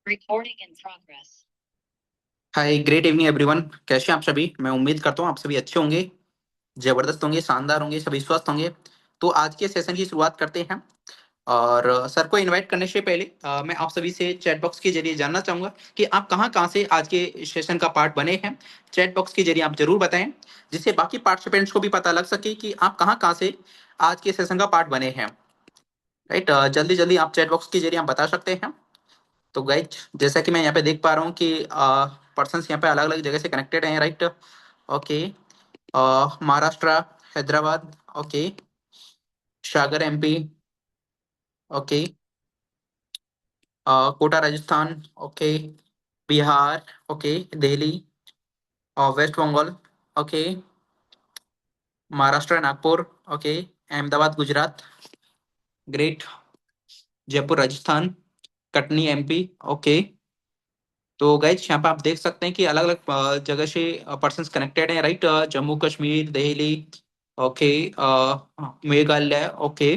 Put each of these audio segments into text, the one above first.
Recording in progress. Hi, great evening everyone. कैसे हैं आप सभी? मैं उम्मीद करता हूँ आप सभी अच्छे होंगे, जबरदस्त होंगे, शानदार होंगे, सभी स्वस्थ होंगे। तो आज के सेशन की शुरुआत करते हैं। और सर को इनवाइट करने से पहले मैं आप सभी से चैट बॉक्स के जरिए जानना चाहूंगा कि आप कहाँ कहाँ से आज के सेशन का पार्ट बने हैं। चैट बॉक्स के जरिए आप जरूर बताएं, जिससे बाकी पार्टिसिपेंट्स को भी पता लग सके कि आप कहाँ कहाँ से आज के सेशन का पार्ट बने हैं। राइट, जल्दी जल्दी आप चैट बॉक्स के जरिए आप बता सकते हैं। तो गाइज, जैसा कि मैं यहाँ पे देख पा रहा हूँ कि पर्सन यहाँ पे अलग अलग जगह से कनेक्टेड हैं। Right, okay. Maharashtra, Hyderabad, okay. Sagar MP, okay. Kota Rajasthan, okay. Bihar, okay. Delhi और West Bengal, okay. Maharashtra Nagpur, okay. Ahmedabad Gujarat, great. Jaipur Rajasthan, Katni MP, okay. तो गाइज यहाँ पे आप देख सकते हैं कि अलग अलग जगह से पर्सन्स कनेक्टेड हैं। Right, Jammu Kashmir, Delhi, okay. Meghalaya, okay,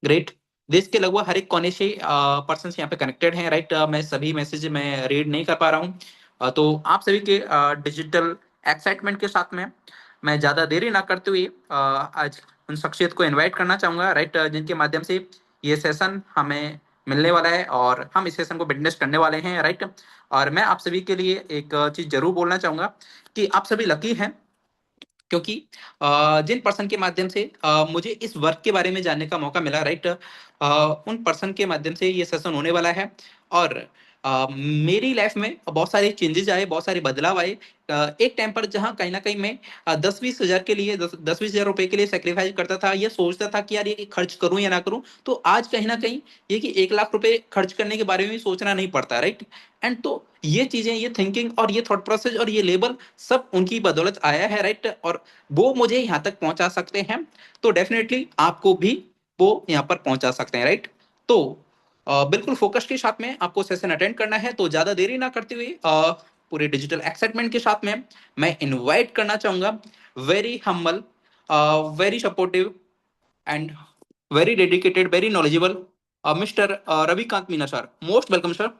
great. देश के लगभग हर एक कोने से पर्सन्स यहाँ पे कनेक्टेड हैं। राइट, मैं सभी मैसेज मैं रीड नहीं कर पा रहा हूँ। तो आप सभी के डिजिटल एक्साइटमेंट के साथ में मैं ज़्यादा देरी ना करते हुए आज उन शख्सियत को इनवाइट करना चाहूँगा। राइट, जिनके माध्यम से ये सेशन हमें मिलने वाला है और हम इस सेशन को विटनेस करने वाले हैं। राइट, और मैं आप सभी के लिए एक चीज़ जरूर बोलना चाहूँगा कि आप सभी लकी हैं, क्योंकि जिन पर्सन के माध्यम से मुझे इस वर्क के बारे में जानने का मौका मिला। राइट, उन पर्सन के माध्यम से ये सेशन होने वाला है। और मेरी लाइफ में बहुत सारे चेंजेस आए, बहुत सारे बदलाव आए। एक टाइम पर जहाँ कहीं ना कहीं मैं 10-20 हज़ार के लिए 10-20 हज़ार रुपए के लिए सेक्रीफाइस करता था, ये सोचता था कि यार ये खर्च करूं या ना करूं। तो आज कहीं ना कहीं ये कि 1 लाख रुपए खर्च करने के बारे में भी सोचना नहीं पड़ता। राइट, एंड तो ये चीजें, ये थिंकिंग और ये थॉट प्रोसेस और ये लेवल सब उनकी बदौलत आया है। राइट, और वो मुझे यहाँ तक पहुंचा सकते हैं, तो डेफिनेटली आपको भी वो यहाँ पर पहुंचा सकते हैं। राइट, तो बिल्कुल फोकस के साथ में आपको सेशन अटेंड करना है। तो ज्यादा देरी ना करते हुए पूरे डिजिटल एक्साइटमेंट के साथ में मैं इनवाइट करना चाहूंगा very humble, very supportive and very dedicated, very knowledgeable mister Ravikant Meena sir. Most welcome sir.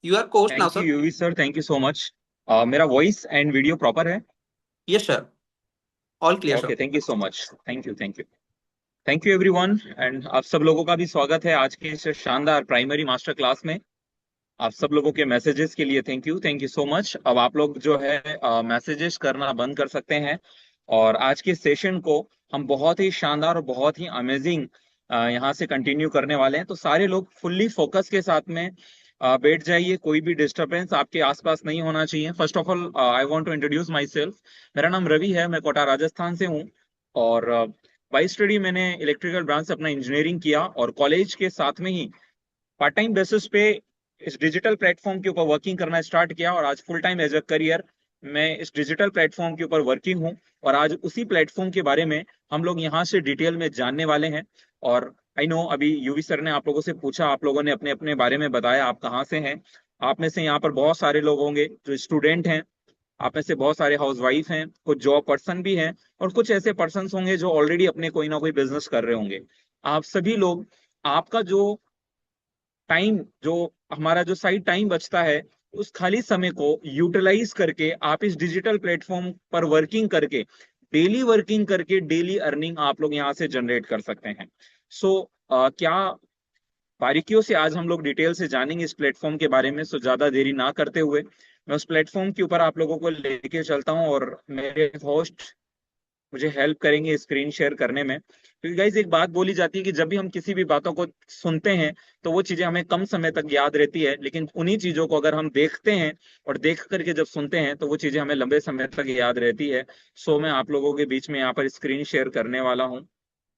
You are coast now thank you sir. यूवी sir, thank you so much. मेरा वॉइस एंड वीडियो प्रॉपर है? Yes sir, all clear sir. Okay, thank you so much. Thank you, thank you. Thank you everyone, and आप सब लोगों का भी स्वागत है आज के इस शानदार प्राइमरी मास्टर क्लास में। आप सब लोगों के मैसेजेस के लिए थैंक यू सो मच। अब आप लोग जो है मैसेजेस करना बंद कर सकते हैं, और आज के सेशन को हम बहुत ही शानदार और बहुत ही अमेजिंग यहाँ से कंटिन्यू करने वाले हैं। तो सारे लोग फुल्ली फोकस के साथ में बैठ जाइए, कोई भी डिस्टरबेंस आपके आसपास नहीं होना चाहिए। First of all I want to introduce myself. मेरा नाम रवि है, मैं कोटा राजस्थान से हूँ। और बाई स्टडी मैंने इलेक्ट्रिकल ब्रांच से अपना इंजीनियरिंग किया, और कॉलेज के साथ में ही पार्ट टाइम बेसिस पे इस डिजिटल प्लेटफॉर्म के ऊपर वर्किंग करना स्टार्ट किया, और आज full time as a career मैं इस डिजिटल प्लेटफॉर्म के ऊपर वर्किंग हूँ। और आज उसी प्लेटफॉर्म के बारे में हम लोग यहाँ से डिटेल में जानने वाले हैं। और आई नो अभी यूवी सर ने आप लोगों से पूछा, आप लोगों ने अपने अपने बारे में बताया आप कहाँ से हैं। आप में से यहाँ पर बहुत सारे लोग होंगे जो स्टूडेंट हैं, आप में से बहुत सारे हाउसवाइफ हैं, कुछ जॉब पर्सन भी हैं, और कुछ ऐसे पर्सन होंगे जो ऑलरेडी अपने कोई ना कोई बिजनेस कर रहे होंगे। आप सभी लोग, आपका जो टाइम, जो हमारा जो साइड टाइम बचता है, उस खाली समय को यूटिलाइज करके आप इस डिजिटल प्लेटफॉर्म पर वर्किंग करके, डेली वर्किंग करके डेली अर्निंग आप लोग यहाँ से जनरेट कर सकते हैं। सो क्या बारीकियों से आज हम लोग डिटेल से जानेंगे इस प्लेटफॉर्म के बारे में। सो ज्यादा देरी ना करते हुए मैं उस प्लेटफॉर्म के ऊपर आप लोगों को लेके चलता हूँ, और मेरे होस्ट मुझे हेल्प करेंगे स्क्रीन शेयर करने में। क्योंकि गाइज एक बात बोली जाती है कि जब भी हम किसी भी बातों को सुनते हैं तो वो चीजें हमें कम समय तक याद रहती है, लेकिन उन्हीं चीजों को अगर हम देखते हैं और देख करके जब सुनते हैं तो वो चीजें हमें लंबे समय तक याद रहती है। सो मैं आप लोगों के बीच में यहाँ पर स्क्रीन शेयर करने वाला हूँ,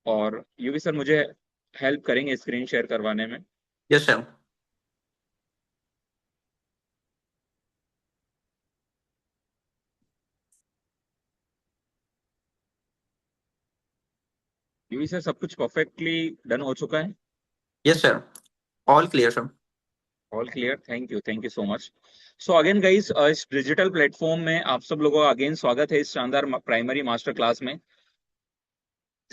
और यूवी सर मुझे हेल्प करेंगे स्क्रीन शेयर करवाने में। Yes sir. यूवी सर, सब कुछ परफेक्टली डन हो चुका है? Yes sir, all clear sir. All clear, thank you so much. So again guys, इस डिजिटल प्लेटफॉर्म में आप सब लोगों का अगेन स्वागत है इस शानदार प्राइमरी मास्टर क्लास में।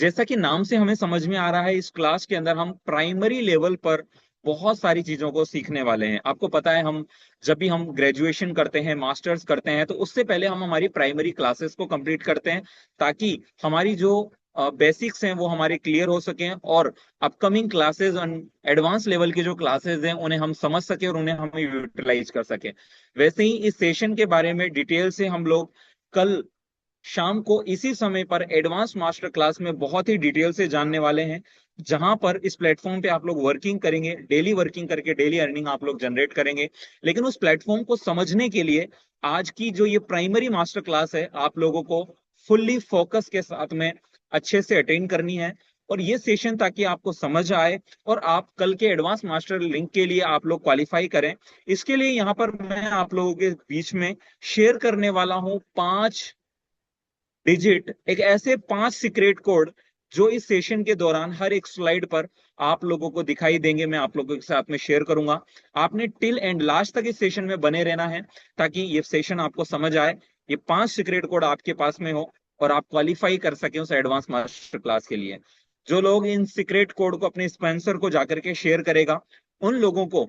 जैसा कि नाम से हमें समझ में आ रहा है, इस क्लास के अंदर हम प्राइमरी लेवल पर बहुत सारी चीजों को सीखने वाले हैं। आपको पता है, हम जब भी हम ग्रेजुएशन करते हैं, मास्टर्स करते हैं, तो उससे पहले हम हमारी प्राइमरी क्लासेस को कंप्लीट करते हैं, ताकि हमारी जो बेसिक्स हैं वो हमारे क्लियर हो सकें, और अपकमिंग क्लासेस और एडवांस लेवल की जो क्लासेस हैं उन्हें हम समझ सके और उन्हें हम यूटिलाइज कर सके। वैसे ही इस सेशन के बारे में डिटेल से हम लोग कल शाम को इसी समय पर एडवांस मास्टर क्लास में बहुत ही डिटेल से जानने वाले हैं, जहां पर इस प्लेटफॉर्म पे आप लोग वर्किंग करेंगे, डेली वर्किंग करके डेली अर्निंग आप लोग जनरेट करेंगे। लेकिन उस प्लेटफॉर्म को समझने के लिए आज की जो ये प्राइमरी मास्टर क्लास है, आप लोगों को फुल्ली फोकस के साथ में अच्छे से अटेंड करनी है। और ये सेशन ताकि आपको समझ आए और आप कल के एडवांस मास्टर लिंक के लिए आप लोग क्वालिफाई करें, इसके लिए यहाँ पर मैं आप लोगों के बीच में शेयर करने वाला हूं 5 डिजिट, एक ऐसे 5 सीक्रेट कोड जो इस सेशन के दौरान हर एक स्लाइड पर आप लोगों को दिखाई देंगे, मैं आप लोगों के साथ में शेयर करूंगा। आपने टिल एंड लास्ट तक इस सेशन में बने रहना है, ताकि ये सेशन आपको समझ आए, ये 5 सीक्रेट कोड आपके पास में हो और आप क्वालिफाई कर सके उस एडवांस मास्टर क्लास के लिए। जो लोग इन सीक्रेट कोड को अपने स्पॉन्सर को जाकर के शेयर करेगा, उन लोगों को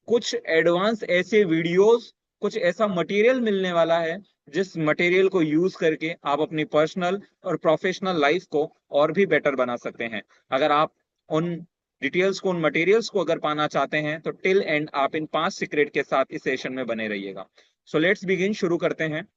कुछ एडवांस ऐसे वीडियोस, कुछ ऐसा मटेरियल मिलने वाला है, जिस मटेरियल को यूज करके आप अपनी पर्सनल और प्रोफेशनल लाइफ को और भी बेटर बना सकते हैं। अगर आप उन डिटेल्स को, उन मटेरियल्स को अगर पाना चाहते हैं, तो टिल एंड आप इन 5 सीक्रेट के साथ इस सेशन में बने रहिएगा। सो लेट्स बिगिन, शुरू करते हैं।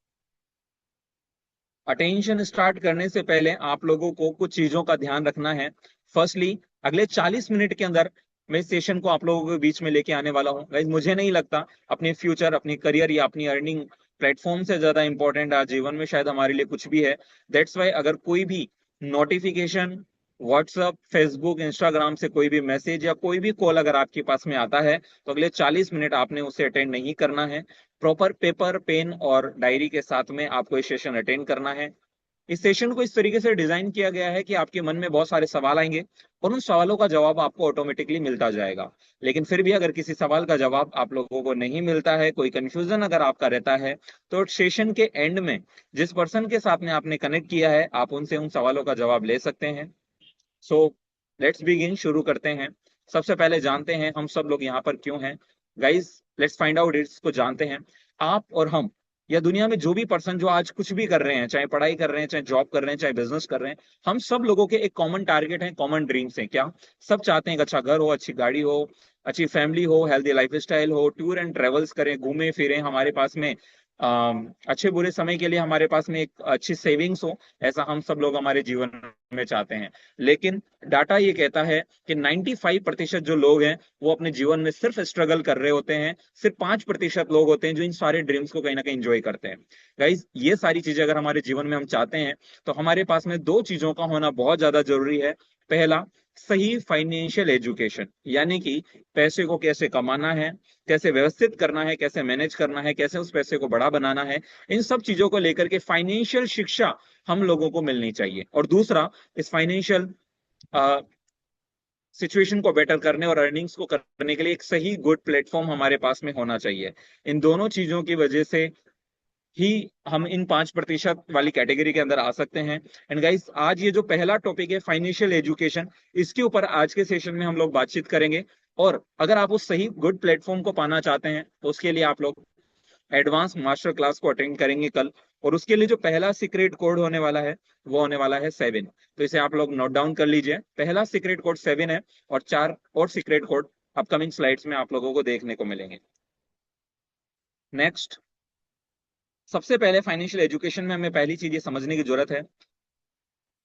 अटेंशन स्टार्ट करने से पहले आप लोगों को कुछ चीजों का ध्यान रखना है। फर्स्टली, अगले 40 मिनट के अंदर मैं इस सेशन को आप लोगों के बीच में लेके आने वाला हूँ। गाइस, मुझे नहीं लगता अपने फ्यूचर, अपनी करियर या अपनी अर्निंग प्लेटफॉर्म से ज्यादा इंपॉर्टेंट आज जीवन में शायद हमारे लिए कुछ भी है। दैट्स वाई अगर कोई भी नोटिफिकेशन, व्हाट्सअप, फेसबुक, इंस्टाग्राम से कोई भी मैसेज या कोई भी कॉल अगर आपके पास में आता है, तो अगले 40 मिनट आपने उसे अटेंड नहीं करना है। प्रॉपर पेपर, पेन और डायरी के साथ में आपको ये सेशन अटेंड करना है। इस सेशन को इस तरीके से डिजाइन किया गया है कि आपके मन में बहुत सारे सवाल आएंगे और उन सवालों का जवाब आपको ऑटोमेटिकली मिलता जाएगा। लेकिन फिर भी अगर किसी सवाल का जवाब आप लोगों को नहीं मिलता है, कोई कंफ्यूजन अगर आपका रहता है, तो सेशन के एंड में जिस पर्सन के साथ में आपने कनेक्ट किया है, आप उनसे उन सवालों का जवाब ले सकते हैं। सो लेट्स बिगिन, शुरू करते हैं। सबसे पहले जानते हैं हम सब लोग यहाँ पर क्यों हैं। गाइस, लेट्स फाइंड आउट, इसको जानते हैं। आप और हम, या दुनिया में जो भी पर्सन जो आज कुछ भी कर रहे हैं, चाहे पढ़ाई कर रहे हैं, चाहे जॉब कर रहे हैं, चाहे बिजनेस कर रहे हैं, हम सब लोगों के एक कॉमन टारगेट है, कॉमन ड्रीम्स हैं। क्या? सब चाहते हैं कि अच्छा घर हो, अच्छी गाड़ी हो, अच्छी फैमिली हो, हेल्दी लाइफ स्टाइल हो, टूर एंड ट्रेवल्स करें, घूमें फिरें, हमारे पास में अच्छे बुरे समय के लिए हमारे पास में एक अच्छी सेविंग्स हो। ऐसा हम सब लोग हमारे जीवन में चाहते हैं। लेकिन डाटा ये कहता है कि 95% जो लोग हैं वो अपने जीवन में सिर्फ स्ट्रगल कर रहे होते हैं। सिर्फ 5% लोग होते हैं जो इन सारे ड्रीम्स को कहीं ना कहीं एंजॉय करते हैं। गाइज, ये सारी चीजें अगर हमारे जीवन में हम चाहते हैं, तो हमारे पास में दो चीजों का होना बहुत ज्यादा जरूरी है। पहला, सही फाइनेंशियल एजुकेशन, यानी कि पैसे को कैसे कमाना है, कैसे व्यवस्थित करना है, कैसे मैनेज करना है, कैसे उस पैसे को बड़ा बनाना है, इन सब चीजों को लेकर के फाइनेंशियल शिक्षा हम लोगों को मिलनी चाहिए। और दूसरा, इस फाइनेंशियल सिचुएशन को बेटर करने और अर्निंग्स को करने के लिए एक सही गुड प्लेटफॉर्म हमारे पास में होना चाहिए। इन दोनों चीजों की वजह से ही हम इन 5% वाली कैटेगरी के अंदर आ सकते हैं। एंड गाइस, आज ये जो पहला टॉपिक है, फाइनेंशियल एजुकेशन, इसके ऊपर आज के सेशन में हम लोग बातचीत करेंगे। और अगर आप उस सही गुड प्लेटफॉर्म को पाना चाहते हैं, तो उसके लिए आप लोग एडवांस मास्टर क्लास को अटेंड करेंगे कल। और उसके लिए जो पहला सीक्रेट कोड होने वाला है, वो होने वाला है 7। तो इसे आप लोग नोट डाउन कर लीजिए। पहला सीक्रेट कोड 7 है, और 4 और सीक्रेट कोड अपकमिंग स्लाइड्स में आप लोगों को देखने को मिलेंगे। नेक्स्ट, सबसे पहले फाइनेंशियल एजुकेशन में हमें पहली चीज ये समझने की जरूरत है,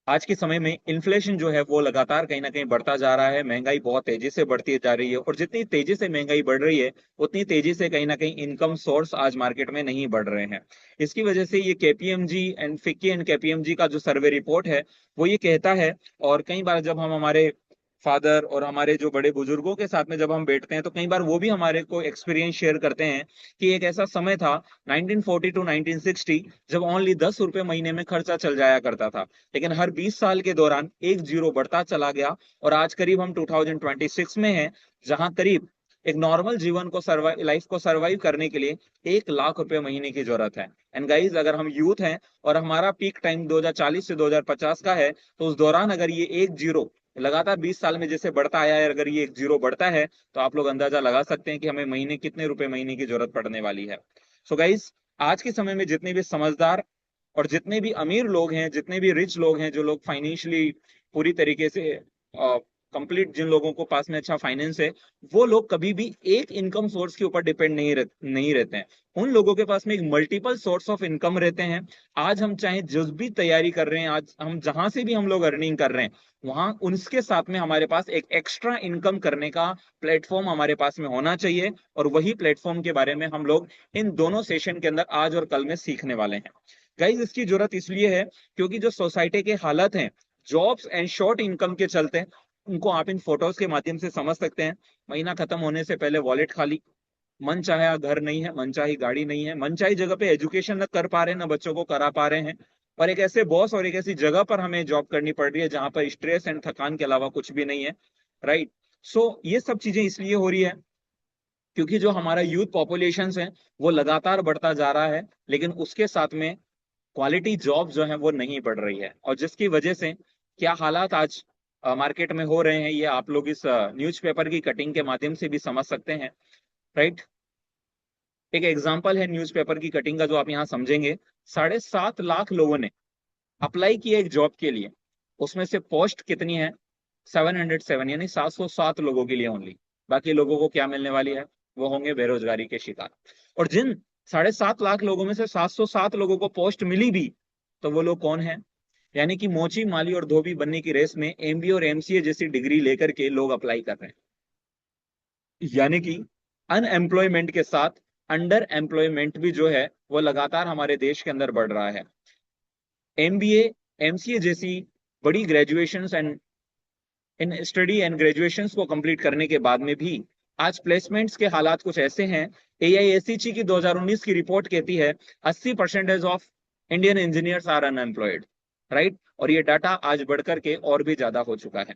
आज के समय में इन्फ्लेशन जो है वो लगातार कहीं ना कहीं बढ़ता जा रहा है। महंगाई बहुत तेजी से बढ़ती जा रही है, और जितनी तेजी से महंगाई बढ़ रही है, उतनी तेजी से कहीं ना कहीं इनकम सोर्स आज मार्केट में नहीं बढ़ रहे हैं। इसकी वजह से ये KPMG and FICCI and KPMG का जो सर्वे रिपोर्ट है, वो ये कहता है। और कई बार जब हम हमारे फादर और हमारे जो बड़े बुजुर्गों के साथ में जब हम बैठते हैं, तो कई बार वो भी हमारे को एक्सपीरियंस शेयर करते हैं कि एक ऐसा समय था 1940 टू 1960, जब ओनली 10 रुपए महीने में खर्चा चल जाया करता था। लेकिन हर 20 साल के दौरान एक जीरो बढ़ता चला गया, और आज करीब हम 2026 में हैं, जहां करीब एक नॉर्मल जीवन को सर्वाइव लाइफ को सर्वाइव करने के लिए 1 लाख रुपए महीने की जरूरत है। एंड गाइज, अगर हम यूथ हैं और हमारा पीक टाइम 2040 से 2050 का है, तो उस दौरान अगर ये एक जीरो लगातार 20 साल में जैसे बढ़ता आया है, अगर ये एक जीरो बढ़ता है, तो आप लोग अंदाजा लगा सकते हैं कि हमें महीने कितने रुपए महीने की जरूरत पड़ने वाली है। सो गाइज, आज के समय में जितने भी समझदार और जितने भी अमीर लोग हैं, जितने भी रिच लोग हैं, जो लोग फाइनेंशियली पूरी तरीके से कंप्लीट, जिन लोगों को पास में अच्छा फाइनेंस है, वो लोग कभी भी एक इनकम सोर्स के ऊपर डिपेंड नहीं रहते हैं। उन लोगों के पास में एक मल्टीपल सोर्स ऑफ इनकम रहते हैं। आज हम चाहे जिस भी तैयारी कर रहे हैं, आज हम जहां से भी हम लोग अर्निंग कर रहे हैं, वहां उनके साथ में हमारे पास एक एक्स्ट्रा इनकम करने का प्लेटफॉर्म हमारे पास में होना चाहिए। और वही प्लेटफॉर्म के बारे में हम लोग इन दोनों सेशन के अंदर आज और कल में सीखने वाले हैं। गाइज, इसकी जरूरत इसलिए है क्योंकि जो सोसाइटी के हालत हैं, जॉब्स एंड शॉर्ट इनकम के चलते, उनको आप इन फोटोज के माध्यम से समझ सकते हैं। महीना खत्म होने से पहले वॉलेट खाली, मन चाहे घर नहीं है, मन चाही गाड़ी नहीं है, मन चाही जगह पे एजुकेशन न कर पा रहे हैं, न बच्चों को करा पा रहे हैं, और एक ऐसे बॉस और एक ऐसी जगह पर हमें जॉब करनी पड़ रही है जहां पर स्ट्रेस एंड थकान के अलावा कुछ भी नहीं है। राइट। सो ये सब चीजें इसलिए हो रही है क्योंकि जो हमारा यूथ पॉपुलेशन है वो लगातार बढ़ता जा रहा है, लेकिन उसके साथ में क्वालिटी जॉब जो है वो नहीं बढ़ रही है। और जिसकी वजह से क्या हालात आज मार्केट में हो रहे हैं, ये आप लोग इस न्यूज़पेपर की कटिंग के माध्यम से भी समझ सकते हैं। राइट। एक एग्जांपल है न्यूज़पेपर की कटिंग का जो आप यहाँ समझेंगे। 7.5 लाख लोगों ने अप्लाई किया एक जॉब के लिए, उसमें से पोस्ट कितनी है? 707, यानी 707 लोगों के लिए ओनली। बाकी लोगों को क्या मिलने वाली है? वो होंगे बेरोजगारी के शिकार। और जिन 7.5 लाख लोगों में से 707 लोगों को पोस्ट मिली भी, तो वो लोग कौन है? यानी कि मोची, माली और धोबी बनने की रेस में एमबीए और एमसीए जैसी डिग्री लेकर के लोग अप्लाई कर रहे हैं। यानी कि अनएम्प्लॉयमेंट के साथ अंडर एम्प्लॉयमेंट भी जो है वो लगातार हमारे देश के अंदर बढ़ रहा है। एमबीए, एमसीए जैसी बड़ी graduations and in study and graduations को कंप्लीट करने के बाद में भी आज प्लेसमेंट्स के हालात कुछ ऐसे हैं। एआईएससीसी की 2019 की रिपोर्ट कहती है 80% of Indian engineers are unemployed. Right. और ये डाटा आज बढ़कर के और भी ज्यादा हो चुका है।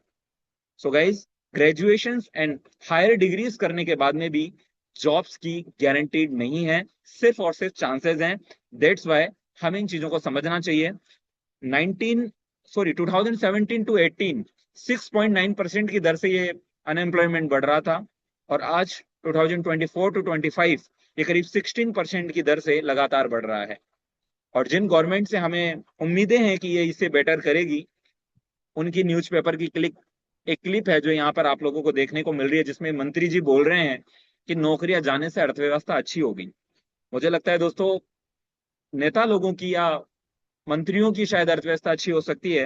So guys, graduation and higher degrees करने के बाद में भी जॉब्स की गारंटीड नहीं है, सिर्फ और सिर्फ चांसेस हैं। दैट्स वाई हमें इन चीजों को समझना चाहिए। 2017 टू 18 6.9% की दर से ये अनएम्प्लॉयमेंट बढ़ रहा था, और आज 2024 टू 25 ये करीब 16% की दर से लगातार बढ़ रहा है। और जिन गवर्नमेंट से हमें उम्मीदें हैं कि ये इसे बेटर करेगी, उनकी न्यूज़पेपर की एक क्लिप है जो यहाँ पर आप लोगों को देखने को मिल रही है, जिसमें मंत्री जी बोल रहे हैं कि नौकरियां जाने से अर्थव्यवस्था अच्छी होगी। मुझे लगता है दोस्तों, नेता लोगों की या मंत्रियों की शायद अर्थव्यवस्था अच्छी हो सकती है,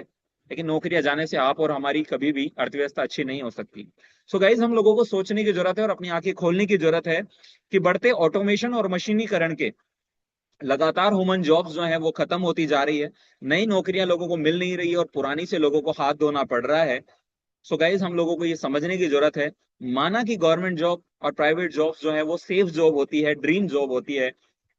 लेकिन नौकरियां जाने से आप और हमारी कभी भी अर्थव्यवस्था अच्छी नहीं हो सकती। सो गाइज, हम लोगों को सोचने की जरूरत है और अपनी आंखें खोलने की जरूरत है कि बढ़ते ऑटोमेशन और मशीनीकरण के लगातार ह्यूमन जॉब्स जो है वो खत्म होती जा रही है। नई नौकरियां लोगों को मिल नहीं रही है और पुरानी से लोगों को हाथ धोना पड़ रहा है। सो गाइज, हम लोगों को ये समझने की जरूरत है, माना कि गवर्नमेंट जॉब और प्राइवेट जॉब जो है वो सेफ जॉब होती है, ड्रीम जॉब होती है,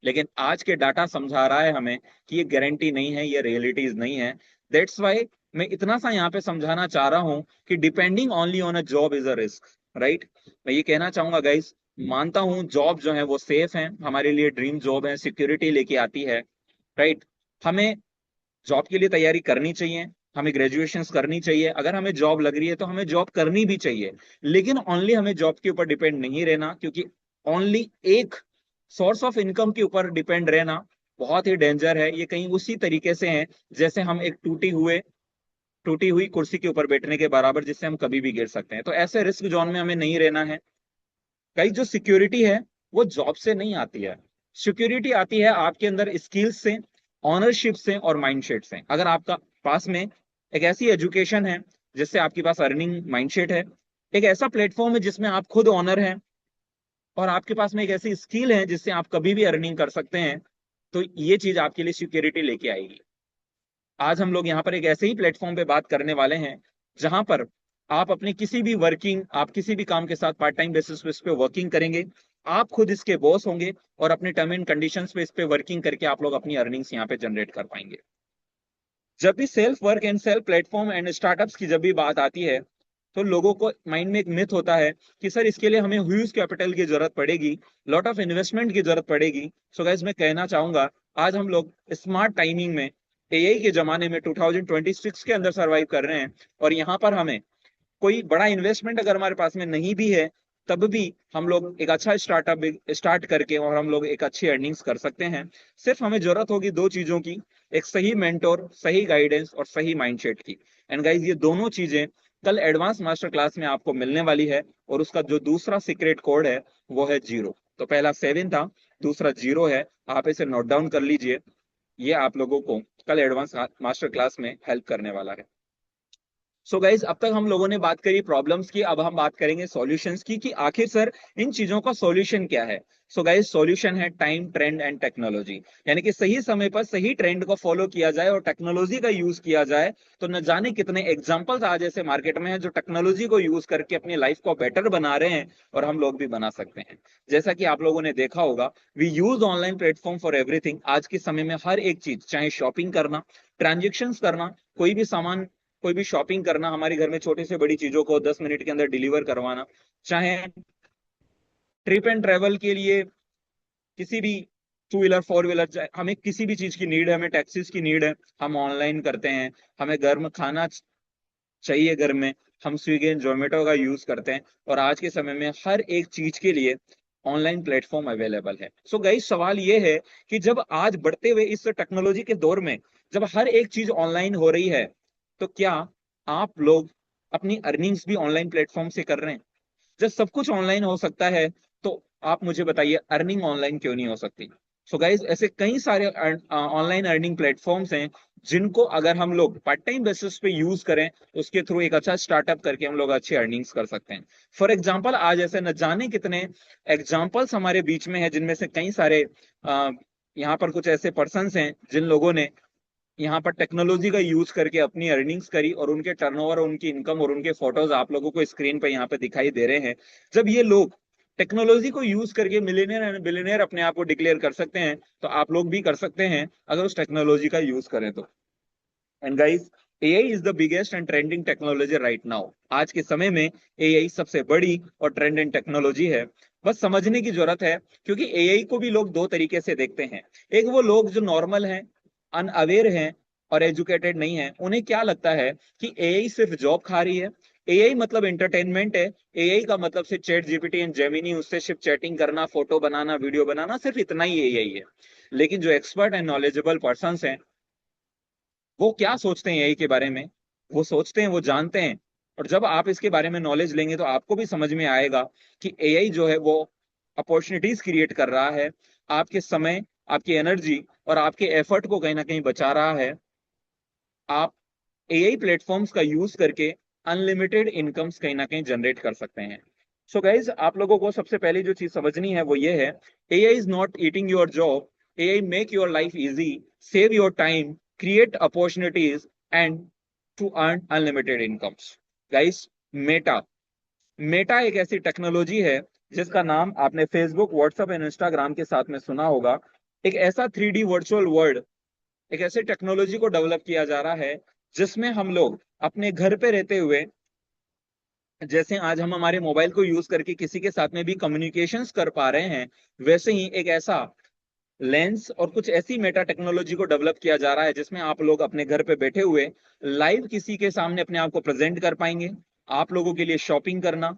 लेकिन आज के डाटा समझा रहा है हमें कि ये गारंटी नहीं है, ये रियलिटीज नहीं है। दैट्स वाई मैं इतना सा यहाँ पे समझाना चाह रहा हूँ कि depending only on a job is a risk. Right. मैं ये कहना चाहूंगा गाइज, मानता हूँ जॉब जो है वो सेफ है, हमारे लिए ड्रीम जॉब है, सिक्योरिटी लेके आती है। राइट। हमें जॉब के लिए तैयारी करनी चाहिए, हमें ग्रेजुएशंस करनी चाहिए, अगर हमें जॉब लग रही है तो हमें जॉब करनी भी चाहिए, लेकिन ओनली हमें जॉब के ऊपर डिपेंड नहीं रहना, क्योंकि ओनली एक सोर्स ऑफ इनकम के ऊपर डिपेंड रहना बहुत ही डेंजर है। ये कहीं उसी तरीके से है जैसे हम एक टूटी हुई कुर्सी के ऊपर बैठने के बराबर, जिससे हम कभी भी गिर सकते हैं। तो ऐसे रिस्क जोन में हमें नहीं रहना है। कई जो सिक्योरिटी है वो जॉब से नहीं आती है, सिक्योरिटी आती है आपके अंदर स्किल्स से, ऑनरशिप से और माइंडसेट से। अगर आपका पास में एक ऐसी एजुकेशन है जिससे आपके पास अर्निंग माइंडसेट है, एक ऐसा प्लेटफॉर्म है जिसमें आप खुद ऑनर हैं, और आपके पास में एक ऐसी स्किल है जिससे आप कभी भी अर्निंग कर सकते हैं, तो ये चीज आपके लिए सिक्योरिटी लेके आएगी। आज हम लोग यहाँ पर एक ऐसे ही प्लेटफॉर्म पे बात करने वाले हैं जहां पर आप किसी भी काम के साथ पार्ट टाइम बेसिस पे इस पे वर्किंग करेंगे, आप खुद इसके बॉस होंगे, और अपने टर्म एंड कंडीशंस पे इस पे वर्किंग करके आप लोग अपनी अर्निंग्स यहाँ पे जनरेट कर पाएंगे। जब भी self work and self platform and startups की जब भी बात आती है, तो लोगों को माइंड में एक मिथ होता है कि सर इसके लिए हमें ह्यूज कैपिटल की जरूरत पड़ेगी, लॉट ऑफ इन्वेस्टमेंट की जरूरत पड़ेगी। सो गाइस मैं कहना चाहूंगा आज हम लोग स्मार्ट टाइमिंग में एआई के जमाने में 2026 के अंदर सरवाइव कर रहे हैं, और यहाँ पर हमें कोई बड़ा इन्वेस्टमेंट अगर हमारे पास में नहीं भी है तब भी हम लोग एक अच्छा स्टार्टअप स्टार्ट करके और हम लोग एक अच्छी अर्निंग्स कर सकते हैं। सिर्फ हमें जरूरत होगी दो चीजों की, एक सही मेंटोर, सही गाइडेंस और सही माइंडसेट की। एंड गाइस ये दोनों चीजें कल एडवांस मास्टर क्लास में आपको मिलने वाली है, और उसका जो दूसरा सीक्रेट कोड है वो है जीरो। तो पहला 7 था, दूसरा जीरो है, आप इसे नोट डाउन कर लीजिए। ये आप लोगों को कल एडवांस मास्टर क्लास में हेल्प करने वाला है। सो गाइज अब तक हम लोगों ने बात करी प्रॉब्लम्स की, अब हम बात करेंगे सॉल्यूशंस की कि आखिर सर इन चीजों का सॉल्यूशन क्या है। सो गाइज सॉल्यूशन है टाइम, ट्रेंड एंड टेक्नोलॉजी, यानी कि सही समय पर सही ट्रेंड को फॉलो किया जाए और टेक्नोलॉजी का यूज किया जाए। तो न जाने कितने एग्जांपल्स आज ऐसे मार्केट में हैं जो टेक्नोलॉजी को यूज करके अपनी लाइफ को बेटर बना रहे हैं, और हम लोग भी बना सकते हैं। जैसा कि आप लोगों ने देखा होगा, we use online platform for everything. आज के समय में हर एक चीज, चाहे शॉपिंग करना, ट्रांजेक्शन करना, कोई भी सामान, कोई भी शॉपिंग करना, हमारे घर में छोटी से बड़ी चीजों को 10 मिनट के अंदर डिलीवर करवाना, चाहे ट्रिप एंड ट्रेवल के लिए किसी भी टू व्हीलर फोर व्हीलर, हमें किसी भी चीज की नीड है, हमें टैक्सीज की नीड है, हम ऑनलाइन करते हैं। हमें घर में खाना चाहिए, घर में हम स्विगी एंड जोमेटो का यूज करते हैं। और आज के समय में हर एक चीज के लिए ऑनलाइन प्लेटफॉर्म अवेलेबल है। सो गाइस सवाल ये है कि जब आज बढ़ते हुए इस टेक्नोलॉजी के दौर में जब हर एक चीज ऑनलाइन हो रही है, तो क्या आप लोग अपनी अर्निंग्स भी ऑनलाइन प्लेटफॉर्म से कर रहे हैं? जब सब कुछ ऑनलाइन हो सकता है, तो आप मुझे बताइए अर्निंग ऑनलाइन क्यों नहीं हो सकती? सो गाइज ऐसे कई सारे ऑनलाइन अर्निंग प्लेटफॉर्म्स हैं जिनको अगर हम लोग पार्ट टाइम बेसिस पे यूज करें, तो उसके थ्रू एक अच्छा स्टार्टअप करके हम लोग अच्छी अर्निंग्स कर सकते हैं। फॉर एग्जाम्पल आज ऐसे न जाने कितने एग्जाम्पल्स हमारे बीच में है, जिनमें से कई सारे यहाँ पर कुछ ऐसे पर्सन्स हैं जिन लोगों ने यहाँ पर टेक्नोलॉजी का यूज करके अपनी अर्निंग्स करी, और उनके टर्नओवर, उनकी इनकम और उनके फोटोज आप लोगों को स्क्रीन पर यहाँ पे दिखाई दे रहे हैं। जब ये लोग टेक्नोलॉजी को यूज करके मिलियनेयर एंड बिलियनेयर अपने आप को डिक्लेयर कर सकते हैं, तो आप लोग भी कर सकते हैं अगर उस टेक्नोलॉजी का यूज करें तो। And guys AI is the biggest and trending technology right now. आज के समय में एआई सबसे बड़ी और ट्रेंडिंग टेक्नोलॉजी है। बस समझने की जरूरत है, क्योंकि एआई को भी लोग दो तरीके से देखते हैं। एक वो लोग जो नॉर्मल हैं, अनअवेयर हैं और एजुकेटेड नहीं है, उन्हें क्या लगता है कि एआई सिर्फ जॉब खा रही है, एआई मतलब एंटरटेनमेंट है, एआई का मतलब सिर्फ चैट जीपीटी एंड जेमिनी, उससे सिर्फ चैटिंग करना, फोटो बनाना, वीडियो बनाना, सिर्फ इतना ही एआई है। लेकिन जो एक्सपर्ट एंड नॉलेजेबल पर्सन हैं, वो क्या सोचते हैं एआई के बारे में? वो सोचते हैं, वो जानते हैं। और जब आप इसके बारे में नॉलेज लेंगे तो आपको भी समझ में आएगा कि एआई जो है वो अपॉर्चुनिटीज क्रिएट कर रहा है, आपके समय, आपकी एनर्जी और आपके एफर्ट को कहीं ना कहीं बचा रहा है। आप एआई प्लेटफॉर्म्स का यूज करके अनलिमिटेड इनकम्स कहीं ना कहीं जनरेट कर सकते हैं। सो गाइज आप लोगों को सबसे पहली जो चीज समझनी है वो ये है, AI is not eating your job, AI make your life easy, save your time, create opportunities and to earn unlimited incomes. Guys Meta, Meta एक ऐसी टेक्नोलॉजी है जिसका नाम आपने फेसबुक, व्हाट्सएप एंड इंस्टाग्राम के साथ में सुना होगा। एक ऐसा 3D वर्चुअल वर्ल्ड, एक ऐसे टेक्नोलॉजी को डेवलप किया जा रहा है जिसमें हम लोग अपने घर पे रहते हुए, जैसे आज हम हमारे मोबाइल को यूज करके किसी के साथ में भी कम्युनिकेशंस कर पा रहे हैं, वैसे ही एक ऐसा लेंस और कुछ ऐसी मेटा टेक्नोलॉजी को डेवलप किया जा रहा है जिसमें आप लोग अपने घर पे बैठे हुए लाइव किसी के सामने अपने आप को प्रेजेंट कर पाएंगे। आप लोगों के लिए शॉपिंग करना,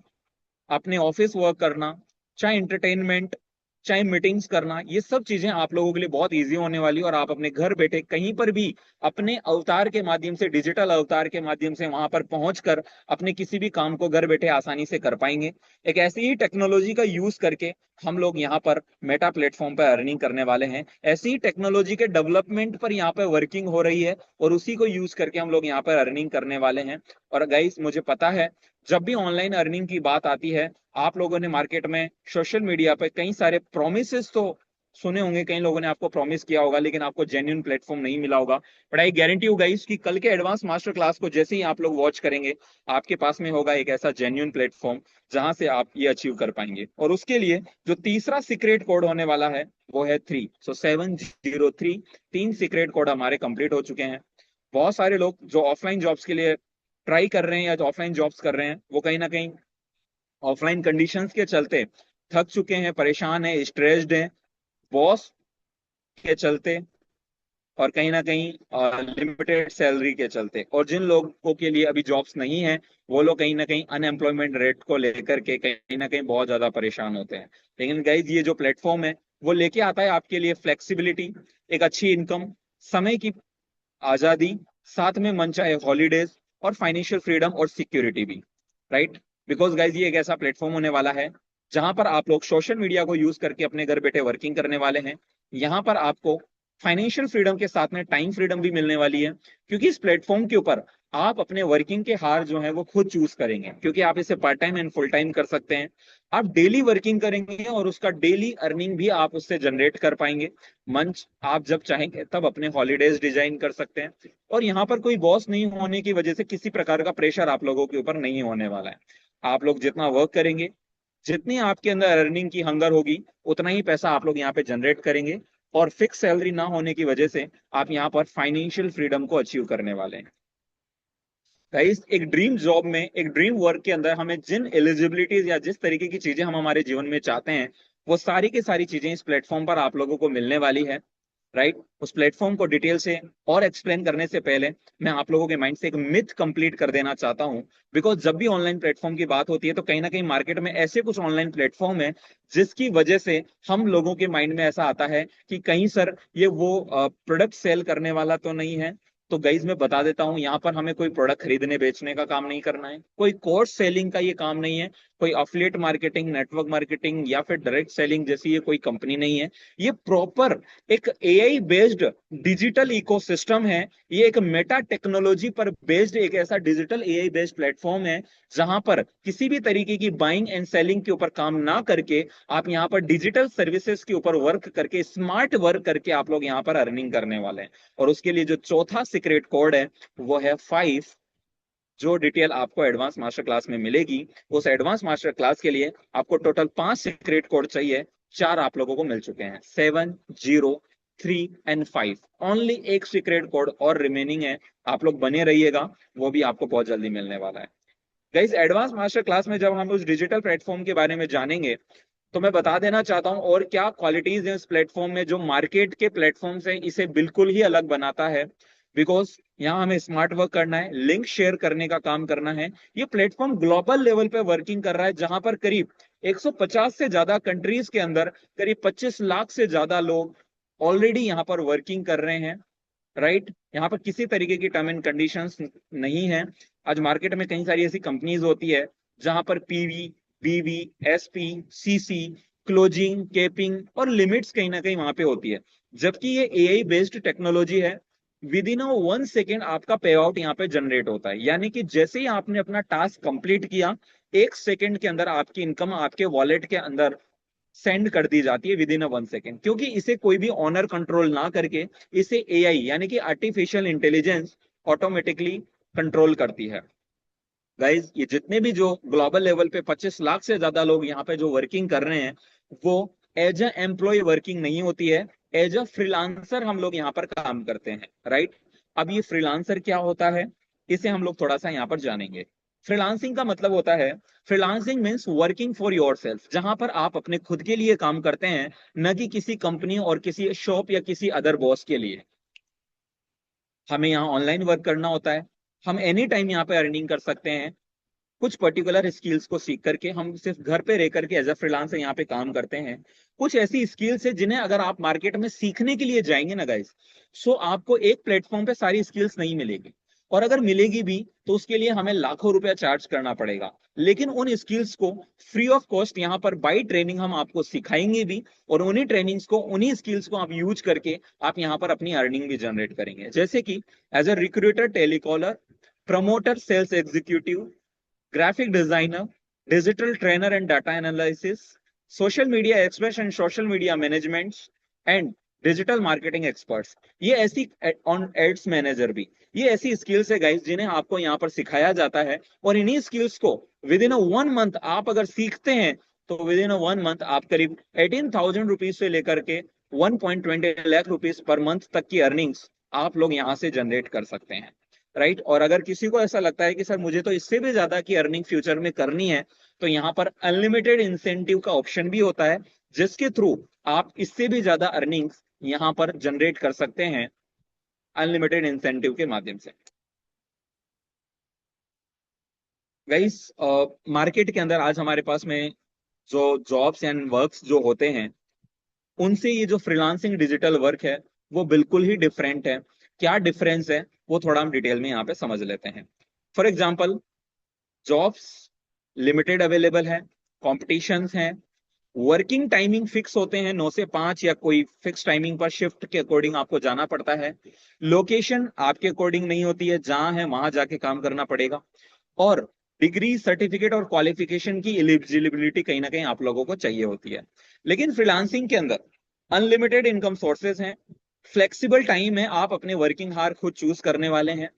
अपने ऑफिस वर्क करना, चाहे इंटरटेनमेंट, चाहे मीटिंग्स करना, ये सब चीजें आप लोगों के लिए बहुत इजी होने वाली, और आप अपने घर बैठे कहीं पर भी अपने अवतार के माध्यम से, डिजिटल अवतार के माध्यम से वहां पर पहुंचकर अपने किसी भी काम को घर बैठे आसानी से कर पाएंगे। एक ऐसी ही टेक्नोलॉजी का यूज करके हम लोग यहाँ पर मेटा प्लेटफॉर्म पर अर्निंग करने वाले हैं। ऐसी ही टेक्नोलॉजी के डेवलपमेंट पर यहाँ पे वर्किंग हो रही है, और उसी को यूज करके हम लोग यहाँ पर अर्निंग करने वाले हैं। और गाइस मुझे पता है, जब भी ऑनलाइन अर्निंग की बात आती है, आप लोगों ने मार्केट में, सोशल मीडिया पे कई सारे प्रोमिसेस तो सुने होंगे, कई लोगों ने आपको प्रॉमिस किया होगा, लेकिन आपको जेन्युइन प्लेटफॉर्म नहीं मिला होगा। But I guarantee you guys कि कल के एडवांस मास्टर क्लास को जैसे ही आप लोग वॉच करेंगे, आपके पास में होगा एक ऐसा जेन्युइन प्लेटफॉर्म जहां से आप ये अचीव कर पाएंगे। और उसके लिए जो तीसरा सीक्रेट कोड होने वाला है वो है 3, सो 703। 3 सीक्रेट कोड हमारे कंप्लीट हो चुके हैं। बहुत सारे लोग जो ऑफलाइन जॉब्स के लिए ट्राई कर रहे हैं या ऑफलाइन जॉब्स कर रहे हैं, वो कहीं ना कहीं ऑफलाइन कंडीशंस के चलते थक चुके हैं, परेशान है, स्ट्रेस्ड हैं बॉस के चलते, और कहीं ना कहीं लिमिटेड सैलरी के चलते। और जिन लोगों के लिए अभी जॉब्स नहीं है, वो लोग कहीं ना कहीं अनएम्प्लॉयमेंट रेट को लेकर के कहीं ना कहीं बहुत ज्यादा परेशान होते हैं। लेकिन गाइज ये जो प्लेटफॉर्म है वो लेके आता है आपके लिए फ्लेक्सिबिलिटी, एक अच्छी इनकम, समय की आजादी, साथ में मनचाहे हॉलीडेज और फाइनेंशियल फ्रीडम और सिक्योरिटी भी, राइट। बिकॉज गाइज ये एक ऐसा प्लेटफॉर्म होने वाला है जहां पर आप लोग सोशल मीडिया को यूज करके अपने घर बैठे वर्किंग करने वाले हैं। यहाँ पर आपको फाइनेंशियल फ्रीडम के साथ में टाइम फ्रीडम भी मिलने वाली है, क्योंकि इस प्लेटफॉर्म के ऊपर आप अपने वर्किंग के हार जो है वो खुद चूज करेंगे, क्योंकि आप इसे part time and full time कर सकते हैं। आप डेली वर्किंग करेंगे और उसका डेली अर्निंग भी आप उससे जनरेट कर पाएंगे। मंच आप जब चाहेंगे तब अपने हॉलीडेज डिजाइन कर सकते हैं। और यहाँ पर कोई बॉस नहीं होने की वजह से किसी प्रकार का प्रेशर आप लोगों के ऊपर नहीं होने वाला है। आप लोग जितना वर्क करेंगे, जितनी आपके अंदर अर्निंग की हंगर होगी, उतना ही पैसा आप लोग यहाँ पे जनरेट करेंगे। और फिक्स सैलरी ना होने की वजह से आप यहाँ पर फाइनेंशियल फ्रीडम को अचीव करने वाले हैं। गाइस एक ड्रीम जॉब में, एक ड्रीम वर्क के अंदर हमें जिन एलिजिबिलिटीज या जिस तरीके की चीजें हम हमारे जीवन में चाहते हैं, वो सारी की सारी चीजें इस प्लेटफॉर्म पर आप लोगों को मिलने वाली है, राइट। उस प्लेटफॉर्म को डिटेल से और एक्सप्लेन करने से पहले मैं आप लोगों के माइंड से एक मिथ कंप्लीट कर देना चाहता हूं। बिकॉज जब भी ऑनलाइन प्लेटफॉर्म की बात होती है तो कहीं ना कहीं मार्केट में ऐसे कुछ ऑनलाइन प्लेटफॉर्म है जिसकी वजह से हम लोगों के माइंड में ऐसा आता है कि कहीं सर ये वो प्रोडक्ट सेल करने वाला तो नहीं है। तो गाइज मैं बता देता हूं, यहाँ पर हमें कोई प्रोडक्ट खरीदने बेचने का काम नहीं करना है, कोई कोर्स सेलिंग का ये काम नहीं है, कोई अफिलिएट मार्केटिंग, नेटवर्क मार्केटिंग या फिर डायरेक्ट सेलिंग जैसी ये कोई कंपनी नहीं है। ये प्रॉपर एक एआई बेस्ड डिजिटल इकोसिस्टम है। ये एक मेटा टेक्नोलॉजी पर बेस्ड एक ऐसा डिजिटल एआई बेस्ड प्लेटफॉर्म है जहां पर किसी भी तरीके की बाइंग एंड सेलिंग के ऊपर काम ना करके आप यहाँ पर डिजिटल सर्विसेज के ऊपर वर्क करके, स्मार्ट वर्क करके आप लोग यहाँ पर अर्निंग करने वाले हैं। और उसके लिए जो चौथा सीक्रेट कोड है वो है 5, जो डिटेल आपको एडवांस मास्टर क्लास में मिलेगी। उस एडवांस मास्टर क्लास के लिए आपको टोटल 5 सीक्रेट कोड चाहिए। 4 आप लोगों को मिल चुके हैं, 7, 0, 3 एंड 5। ओनली एक सीक्रेट कोड और रिमेनिंग है, आप लोग बने रहिएगा, वो भी आपको बहुत जल्दी मिलने वाला है। गाइस एडवांस मास्टर क्लास में जब हम उस डिजिटल प्लेटफॉर्म के बारे में जानेंगे, तो मैं बता देना चाहता हूं और क्या क्वालिटीज हैं इस प्लेटफॉर्म में जो मार्केट के प्लेटफॉर्म से इसे बिल्कुल ही अलग बनाता है। बिकॉज यहाँ हमें स्मार्ट वर्क करना है, लिंक शेयर करने का काम करना है। ये प्लेटफॉर्म ग्लोबल लेवल पे वर्किंग कर रहा है, जहां पर करीब 150 से ज्यादा कंट्रीज के अंदर करीब 25 लाख से ज्यादा लोग ऑलरेडी यहाँ पर वर्किंग कर रहे हैं, राइट। यहाँ पर किसी तरीके की टर्म एंड कंडीशंस नहीं है। आज मार्केट में कई सारी ऐसी कंपनीज होती है जहां पर पीवी, बीवी, एसपी, सीसी, क्लोजिंग, केपिंग और लिमिट्स कहीं ना कहीं वहां पे होती है। जबकि ये एआई बेस्ड टेक्नोलॉजी है, विद इन 1 सेकेंड आपका पे आउट यहाँ पे जनरेट होता है। यानी कि जैसे ही आपने अपना टास्क कंप्लीट किया, 1 सेकेंड के अंदर आपकी इनकम आपके वॉलेट के अंदर सेंड कर दी जाती है, विद इन 1 सेकेंड। क्योंकि इसे कोई भी ऑनर कंट्रोल ना करके इसे एआई यानी कि आर्टिफिशियल इंटेलिजेंस ऑटोमेटिकली कंट्रोल करती है। गाइज ये जितने भी जो ग्लोबल लेवल पे 25 लाख से ज्यादा लोग यहाँ पे जो वर्किंग कर रहे हैं, वो एज अ एम्प्लॉय वर्किंग नहीं होती है, एज अ फ्रीलांसर हम लोग यहाँ पर काम करते हैं, राइट। अब ये फ्रीलांसर क्या होता है, इसे हम लोग थोड़ा सा यहाँ पर जानेंगे। फ्रीलांसिंग का मतलब होता है, freelancing means working for your self, जहां पर आप अपने खुद के लिए काम करते हैं, न कि किसी कंपनी और किसी शॉप या किसी अदर बॉस के लिए। हमें यहाँ ऑनलाइन वर्क करना होता है, हम एनी टाइम यहाँ पे अर्निंग कर सकते हैं। कुछ पर्टिकुलर स्किल्स को सीख करके हम सिर्फ घर पे रह करके एज अ फ्रीलांसर यहाँ पे काम करते हैं। कुछ ऐसी स्किल्स है जिन्हें अगर आप मार्केट में सीखने के लिए जाएंगे ना गाइस, सो आपको एक प्लेटफॉर्म पे सारी स्किल्स नहीं मिलेगी। और अगर मिलेगी भी तो उसके लिए हमें लाखों रुपया चार्ज करना पड़ेगा। लेकिन उन स्किल्स को फ्री ऑफ कॉस्ट यहाँ पर बाई ट्रेनिंग हम आपको सिखाएंगे भी, और उन्हीं ट्रेनिंग्स को, उन्हीं स्किल्स को आप यूज करके आप यहाँ पर अपनी अर्निंग भी जनरेट करेंगे। जैसे कि as a recruiter, telecaller, promoter, sales executive, graphic designer, digital trainer and data analysis, social media experts and social media management, and digital marketing experts. ये ऐसी ऑन एड्स मैनेजर भी, ये ऐसी स्किल्स है गाइस जिन्हें आपको यहाँ पर सिखाया जाता है। और इन्हीं स्किल्स को विद इन 1 मंथ आप अगर सीखते हैं, तो विद इन 1 मंथ आप करीब 18,000 रुपीज से लेकर के 1.20 लाख रुपीज पर मंथ तक की अर्निंग्स आप लोग यहाँ से जनरेट कर सकते हैं, राइट। और अगर किसी को ऐसा लगता है कि सर मुझे तो इससे भी ज्यादा की अर्निंग फ्यूचर में करनी है, तो यहाँ पर अनलिमिटेड इंसेंटिव का ऑप्शन भी होता है, जिसके थ्रू आप इससे भी ज्यादा अर्निंग्स यहाँ पर जनरेट कर सकते हैं अनलिमिटेड इंसेंटिव के माध्यम से। गाइस, मार्केट के अंदर आज हमारे पास में जो जॉब्स एंड वर्क्स जो होते हैं, उनसे ये जो फ्रीलांसिंग डिजिटल वर्क है वो बिल्कुल ही डिफरेंट है। क्या डिफरेंस है वो थोड़ा हम डिटेल में यहाँ पे समझ लेते हैं। For example, jobs limited available है, कॉम्पिटिशन्स हैं, वर्किंग टाइमिंग फिक्स होते हैं 9 से 5 या कोई फिक्स टाइमिंग पर शिफ्ट के अकॉर्डिंग आपको जाना पड़ता है। लोकेशन आपके अकॉर्डिंग नहीं होती है, जहां है वहां जाके काम करना पड़ेगा। और डिग्री सर्टिफिकेट और क्वालिफिकेशन की एलिजिबिलिटी कहीं ना कहीं आप लोगों को चाहिए होती है। लेकिन फ्रीलांसिंग के अंदर अनलिमिटेड इनकम सोर्सेज हैं, फ्लेक्सिबल टाइम है, आप अपने वर्किंग हार खुद चूज करने वाले हैं,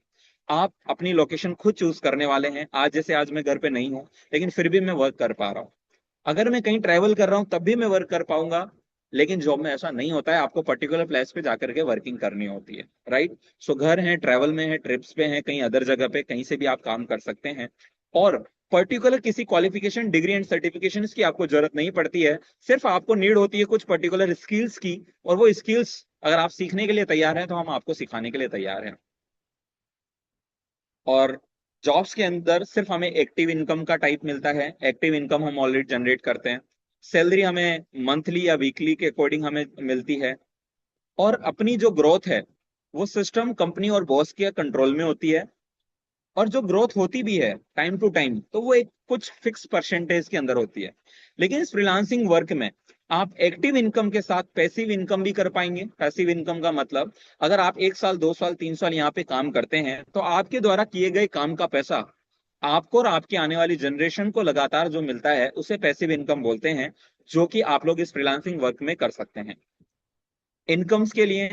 आप अपनी लोकेशन खुद चूज करने वाले हैं। आज जैसे आज मैं घर पे नहीं हूं, लेकिन फिर भी मैं वर्क कर पा रहा हूँ। अगर मैं कहीं ट्रैवल कर रहा हूं तब भी मैं वर्क कर पाऊंगा। लेकिन जॉब में ऐसा नहीं होता है, आपको पर्टिकुलर प्लेस पे जाकर के वर्किंग करनी होती है, राइट। सो घर है, ट्रैवल में है, ट्रिप्स पे है, कहीं अदर जगह पे कहीं से भी आप काम कर सकते हैं। और पर्टिकुलर किसी क्वालिफिकेशन डिग्री एंड सर्टिफिकेशन की आपको जरूरत नहीं पड़ती है। सिर्फ आपको नीड होती है कुछ पर्टिकुलर स्किल्स की, और वो स्किल्स अगर आप सीखने के लिए तैयार हैं तो हम आपको सिखाने के लिए तैयार हैं। और जॉब्स के अंदर सिर्फ हमें एक्टिव इनकम का टाइप मिलता है, एक्टिव इनकम हम ऑलरेडी जनरेट करते हैं। सैलरी हमें मंथली या वीकली के अकॉर्डिंग हमें मिलती है। और अपनी जो ग्रोथ है वो सिस्टम, कंपनी और बॉस के कंट्रोल में होती है। और जो ग्रोथ होती भी है टाइम टू टाइम, तो वो एक कुछ फिक्स परसेंटेज के अंदर होती है। लेकिन इस फ्रीलांसिंग वर्क में आप एक्टिव इनकम के साथ पैसिव इनकम भी कर पाएंगे। पैसिव इनकम का मतलब, अगर आप 1 साल 2 साल 3 साल यहाँ पे काम करते हैं, तो आपके द्वारा किए गए काम का पैसा आपको और आपकी आने वाली जनरेशन को लगातार जो मिलता है उसे पैसिव इनकम बोलते हैं, जो कि आप लोग इस फ्रीलांसिंग वर्क में कर सकते हैं। इनकम्स के लिए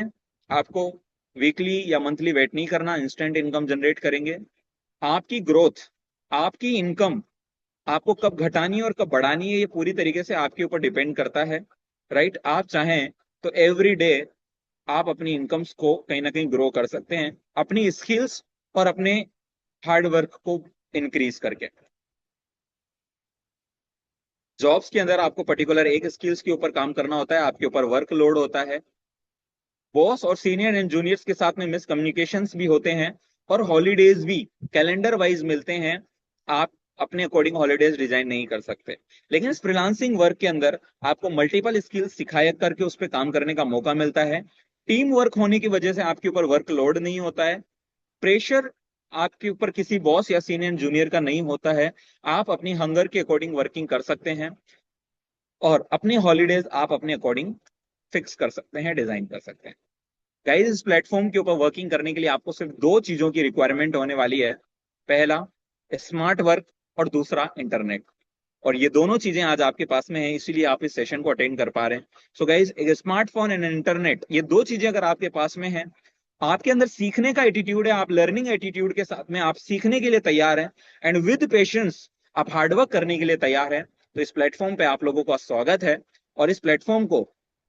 आपको वीकली या मंथली वेट नहीं करना, इंस्टेंट इनकम जनरेट करेंगे। आपकी ग्रोथ, आपकी इनकम आपको कब घटानी है और कब बढ़ानी है, ये पूरी तरीके से आपके ऊपर डिपेंड करता है, राइट। आप चाहें तो एवरी डे आप अपनी इनकम्स को कहीं ना कहीं ग्रो कर सकते हैं, अपनी स्किल्स और अपने हार्ड वर्क को इंक्रीज करके। जॉब्स के अंदर आपको पर्टिकुलर एक स्किल्स के ऊपर काम करना होता है, आपके ऊपर वर्कलोड होता है, बॉस और सीनियर एंड जूनियर्स के साथ में मिसकम्युनिकेशंस भी होते हैं, और हॉलीडेज भी कैलेंडर वाइज मिलते हैं। आप अपने अकॉर्डिंग हॉलीडेज डिजाइन नहीं कर सकते। लेकिन इस फ्रीलांसिंग वर्क के अंदर आपको मल्टीपल स्किल्स सिखाया करके उस पर काम करने का मौका मिलता है। टीम वर्क होने की वजह से आपके ऊपर वर्कलोड नहीं होता है, प्रेशर आपके ऊपर किसी बॉस या सीनियर जूनियर का नहीं होता है। आप अपनी हंगर के अकॉर्डिंग वर्किंग कर सकते हैं, और अपने हॉलीडेज आप अपने अकॉर्डिंग फिक्स कर सकते हैं, डिजाइन कर सकते हैं। गाइस, इस प्लेटफॉर्म के ऊपर वर्किंग करने के लिए आपको सिर्फ दो चीजों की रिक्वायरमेंट होने वाली है। पहला, स्मार्ट वर्क, और दूसरा, इंटरनेट। और ये दोनों चीजें आज आपके पास में है, इसीलिए आप इस सेशन को अटेंड कर पा रहे हैं। सो गाइस, एक स्मार्टफोन एंड इंटरनेट, ये दो चीजें अगर आपके पास में है, आपके अंदर सीखने का एटीट्यूड है, आप लर्निंग एटीट्यूड के साथ में आप सीखने के लिए तैयार हैं, एंड विद पेशेंस आप हार्डवर्क करने के लिए तैयार हैं, तो इस प्लेटफॉर्म पे आप लोगों का स्वागत है। और इस प्लेटफॉर्म को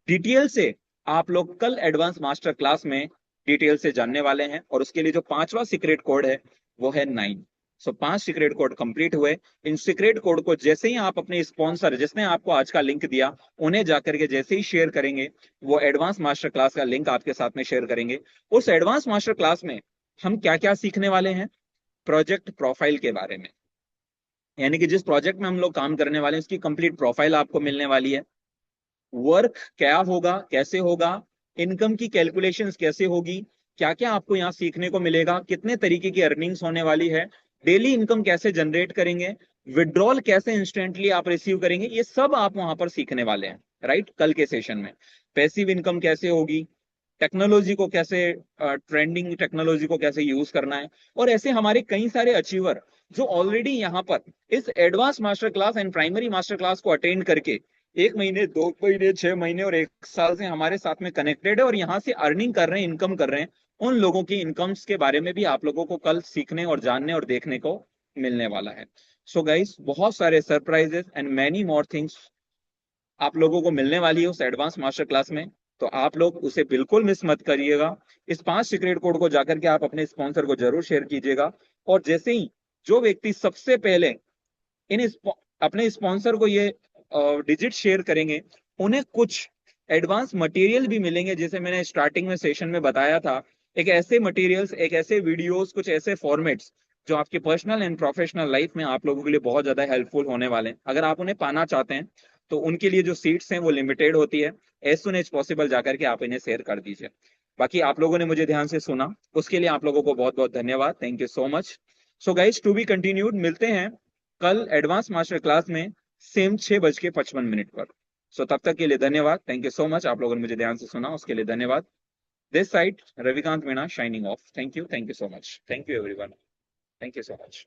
डिटेल से आप लोग कल एडवांस मास्टर क्लास में डिटेल से जानने वाले हैं। और उसके लिए जो पांचवा सीक्रेट कोड है वो है 9। सो 5 सीक्रेट कोड कंप्लीट हुए। इन सीक्रेट कोड को जैसे ही आप अपने स्पॉन्सर जिसने आपको आज का लिंक दिया उन्हें जाकर के जैसे ही शेयर करेंगे, वो एडवांस मास्टर क्लास का लिंक आपके साथ में शेयर करेंगे। उस एडवांस मास्टर क्लास में हम क्या क्या सीखने वाले हैं, प्रोजेक्ट प्रोफाइल के बारे में, यानी कि जिस प्रोजेक्ट में हम लोग काम करने वाले हैं उसकी कंप्लीट प्रोफाइल आपको मिलने वाली है। वर्क क्या होगा, कैसे होगा, इनकम की कैलकुलेशंस कैसे होगी, क्या क्या आपको यहाँ सीखने को मिलेगा, कितने तरीके की अर्निंग्स होने वाली है, डेली इनकम कैसे जनरेट करेंगे, विड्रॉल कैसे इंस्टेंटली आप रिसीव करेंगे, ये सब आप वहां पर सीखने वाले हैं, राइट, कल के सेशन में। पैसिव इनकम कैसे होगी, टेक्नोलॉजी को कैसे, ट्रेंडिंग टेक्नोलॉजी को कैसे यूज करना है, और ऐसे हमारे कई सारे अचीवर जो ऑलरेडी यहाँ पर इस advance master class and primary master class को अटेंड करके 1 महीने, 2 महीने, 6 महीने और 1 साल से हमारे साथ में कनेक्टेड है और यहाँ से अर्निंग कर रहे हैं, इनकम कर रहे हैं, उन लोगों की इनकम्स के बारे में भी आप लोगों को कल सीखने और जानने और देखने को मिलने वाला है। सो गाइस, बहुत सारे surprises and many more things आप लोगों को मिलने वाली है उस एडवांस मास्टर क्लास में। तो आप लोग उसे बिल्कुल मिस मत करिएगा। इस 5 सीक्रेट कोड को जाकर के आप अपने स्पॉन्सर को जरूर शेयर कीजिएगा। और जैसे ही जो व्यक्ति सबसे पहले अपने स्पॉन्सर को ये डिजिट शेयर करेंगे, उन्हें कुछ एडवांस मटेरियल भी मिलेंगे, जैसे मैंने स्टार्टिंग में सेशन में बताया था। एक ऐसे मटेरियल्स, एक ऐसे वीडियोस, कुछ ऐसे फॉर्मेट्स जो आपकी पर्सनल एंड प्रोफेशनल लाइफ में आप लोगों के लिए बहुत ज्यादा हेल्पफुल होने वाले हैं। अगर आप उन्हें पाना चाहते हैं तो उनके लिए जो सीट्स हैं वो लिमिटेड होती है। एज सुन एज पॉसिबल जाकर के आप इन्हें शेयर कर दीजिए। बाकी आप लोगों ने मुझे ध्यान से सुना, उसके लिए आप लोगों को बहुत बहुत धन्यवाद। Thank you so much. So guys, to be continued. मिलते हैं कल एडवांस मास्टर क्लास में सेम 6:55 पर। सो तब तक के लिए धन्यवाद। Thank you so much. आप लोगों ने मुझे ध्यान से सुना, उसके लिए धन्यवाद। This side Ravikant Meena, shining of. Thank you so much. Thank you everyone. Thank you so much.